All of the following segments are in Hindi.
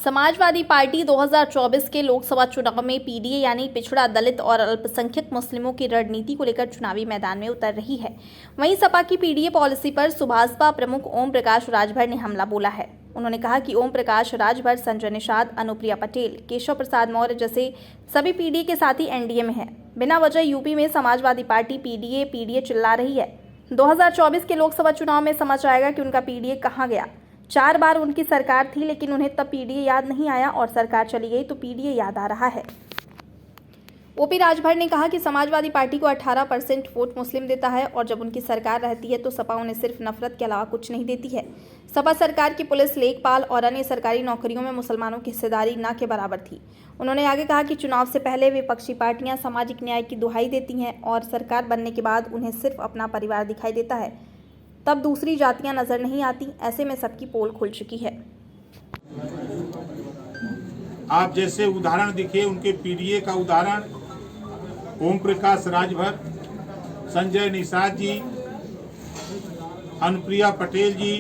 समाजवादी पार्टी 2024 के लोकसभा चुनाव में पीडीए यानी पिछड़ा, दलित और अल्पसंख्यक मुस्लिमों की रणनीति को लेकर चुनावी मैदान में उतर रही है। वहीं सपा की पीडीए पॉलिसी पर सुभाषपा प्रमुख ओम प्रकाश राजभर ने हमला बोला है। उन्होंने कहा कि ओम प्रकाश राजभर, संजय निषाद, अनुप्रिया पटेल, केशव प्रसाद मौर्य जैसे सभी पीडीए के साथी एनडीए में हैं। बिना वजह यूपी में समाजवादी पार्टी पीडीए चिल्ला रही है। 2024 के लोकसभा चुनाव में समझ आएगा कि उनका पीडीए कहां गया। 4 बार उनकी सरकार थी, लेकिन उन्हें तब पीडीए याद नहीं आया और सरकार चली गई तो पीडीए याद आ रहा है। ओपी राजभर ने कहा कि समाजवादी पार्टी को 18% वोट मुस्लिम देता है और जब उनकी सरकार रहती है तो सपा उन्हें सिर्फ नफरत के अलावा कुछ नहीं देती है। सपा सरकार की पुलिस, लेखपाल और अन्य सरकारी नौकरियों में मुसलमानों की हिस्सेदारी न के बराबर थी। उन्होंने आगे कहा कि चुनाव से पहले विपक्षी पार्टियां सामाजिक न्याय की दुहाई देती हैं और सरकार बनने के बाद उन्हें सिर्फ अपना परिवार दिखाई देता है, तब दूसरी जातियां नजर नहीं आती। ऐसे में सबकी पोल खुल चुकी है। आप जैसे उदाहरण दिखे उनके पीडीए का उदाहरण ओम प्रकाश राजभर, संजय निषाद जी, अनुप्रिया पटेल जी,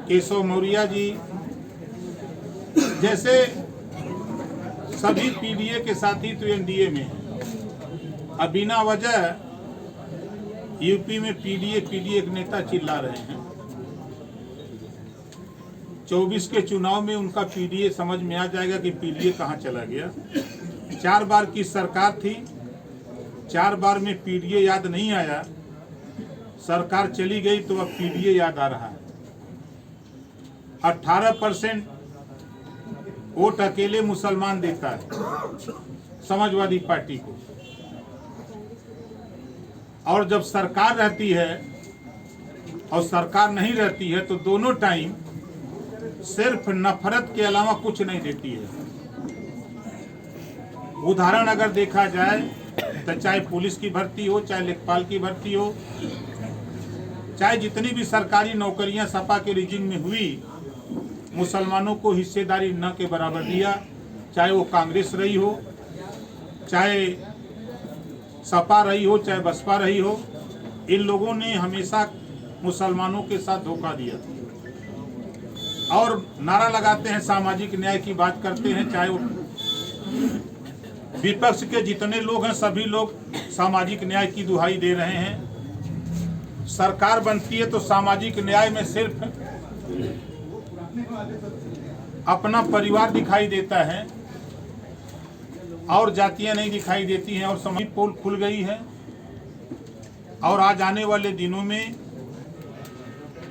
केशव मौर्य जी जैसे सभी पीडीए के साथी तो एनडीए में हैं। अब बिना वजह यूपी में पीडीए के नेता चिल्ला रहे हैं। 24 के चुनाव में उनका पीडीए समझ में आ जाएगा कि पीडीए कहां चला गया। 4 बार की सरकार थी, 4 बार में पीडीए याद नहीं आया। सरकार चली गई तो अब पीडीए याद आ रहा है। 18% वोट अकेले मुसलमान देता है समाजवादी पार्टी को, और जब सरकार रहती है और सरकार नहीं रहती है तो दोनों टाइम सिर्फ नफरत के अलावा कुछ नहीं देती है। उदाहरण अगर देखा जाए तो चाहे पुलिस की भर्ती हो, चाहे लेखपाल की भर्ती हो, चाहे जितनी भी सरकारी नौकरियां सपा के रिजिम में हुई, मुसलमानों को हिस्सेदारी न के बराबर दिया। चाहे वो कांग्रेस रही हो, चाहे सपा रही हो, चाहे बसपा रही हो, इन लोगों ने हमेशा मुसलमानों के साथ धोखा दिया और नारा लगाते हैं, सामाजिक न्याय की बात करते हैं। चाहे वो विपक्ष के जितने लोग हैं सभी लोग सामाजिक न्याय की दुहाई दे रहे हैं। सरकार बनती है तो सामाजिक न्याय में सिर्फ अपना परिवार दिखाई देता है और जातियां नहीं दिखाई देती हैं और समाज पोल खुल गई है। और आज आने वाले दिनों में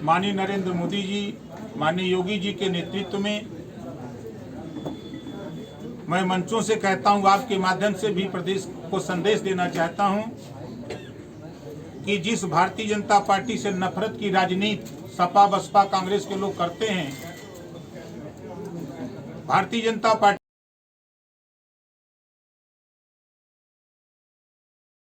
माननीय नरेंद्र मोदी जी, माननीय योगी जी के नेतृत्व में मैं मंचों से कहता हूं, आपके माध्यम से भी प्रदेश को संदेश देना चाहता हूं कि जिस भारतीय जनता पार्टी से नफरत की राजनीति सपा, बसपा, कांग्रेस के लोग करते हैं, भारतीय जनता पार्टी